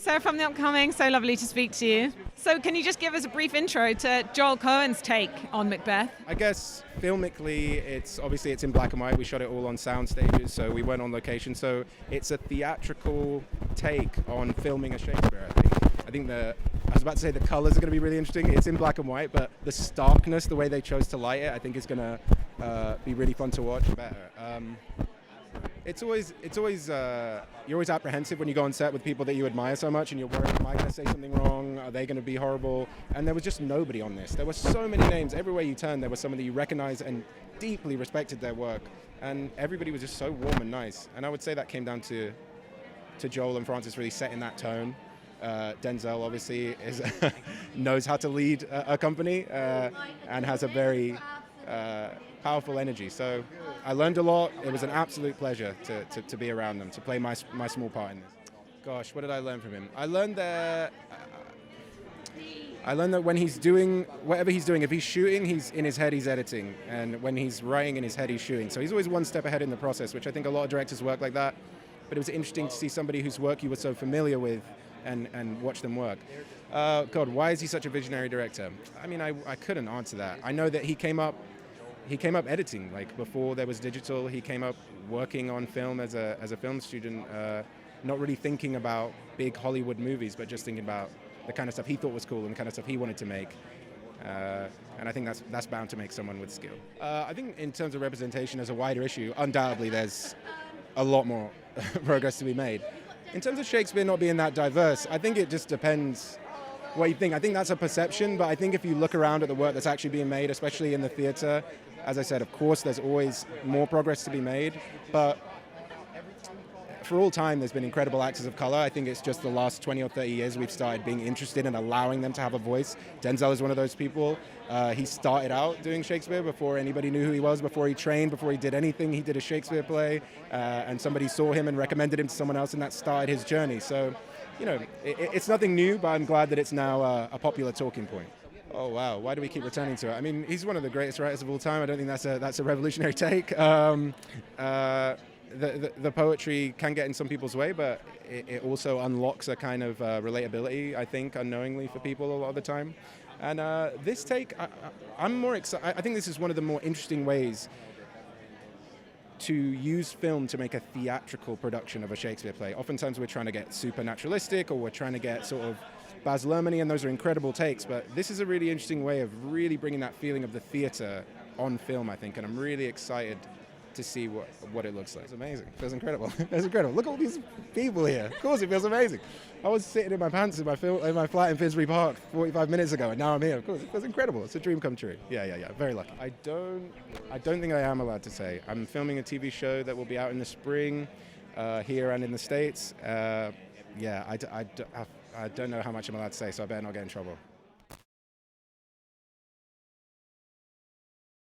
Sarah from The Upcoming, so lovely to speak to you. So can you just give us a brief intro to Joel Coen's take on Macbeth? I guess filmically, it's in black and white. We shot it all on sound stages, so we went on location. So it's a theatrical take on filming a Shakespeare, I think. I was about to say the colors are going to be really interesting. It's in black and white, but the starkness, the way they chose to light it, I think is going to be really fun to watch and better. You're always apprehensive when you go on set with people that you admire so much, and you're worried, am I going to say something wrong? Are they going to be horrible? And there was just nobody on this. There were so many names. Everywhere you turned, there was somebody you recognized and deeply respected their work. And everybody was just so warm and nice. And I would say that came down to Joel and Francis really setting that tone. Denzel obviously knows how to lead a company and has a very powerful energy. So I learned a lot. It was an absolute pleasure to be around them, to play my small part in this. Gosh, what did I learn from him? I learned that when he's doing whatever he's doing, if he's shooting, he's in his head, he's editing. And when he's writing in his head, he's shooting. So he's always one step ahead in the process, which I think a lot of directors work like that. But it was interesting to see somebody whose work you were so familiar with and watch them work. God, why is he such a visionary director? I mean, I couldn't answer that. I know that he came up editing, like before there was digital. He came up working on film as a film student, not really thinking about big Hollywood movies, but just thinking about the kind of stuff he thought was cool and the kind of stuff he wanted to make. And I think that's bound to make someone with skill. I think in terms of representation as a wider issue, undoubtedly there's a lot more progress to be made. In terms of Shakespeare not being that diverse, I think it just depends what you think. I think that's a perception, but I think if you look around at the work that's actually being made, especially in the theatre, as I said, of course, there's always more progress to be made, but for all time, there's been incredible actors of color. I think it's just the last 20 or 30 years we've started being interested in allowing them to have a voice. Denzel is one of those people. He started out doing Shakespeare before anybody knew who he was, before he trained, before he did anything. He did a Shakespeare play, and somebody saw him and recommended him to someone else, and that started his journey. So, you know, it's nothing new, but I'm glad that it's now a popular talking point. Oh wow! Why do we keep returning to it? I mean, he's one of the greatest writers of all time. I don't think that's a revolutionary take. The poetry can get in some people's way, but it also unlocks a kind of relatability, I think, unknowingly for people a lot of the time. And this take, I'm more excited. I think this is one of the more interesting ways to use film to make a theatrical production of a Shakespeare play. Oftentimes we're trying to get super naturalistic, or we're trying to get sort of Baz Luhrmann, and those are incredible takes, but this is a really interesting way of really bringing that feeling of the theatre on film, I think, and I'm really excited to see what it looks like. It's amazing. It feels incredible. It's incredible. Look at all these people here. Of course it feels amazing. I was sitting in my pants in my flat in Finsbury Park 45 minutes ago, and now I'm here. Of course, it feels incredible. It's a dream come true. Yeah. Very lucky. I don't think I am allowed to say. I'm filming a TV show that will be out in the spring, here and in the States. I don't know how much I'm allowed to say, so I better not get in trouble.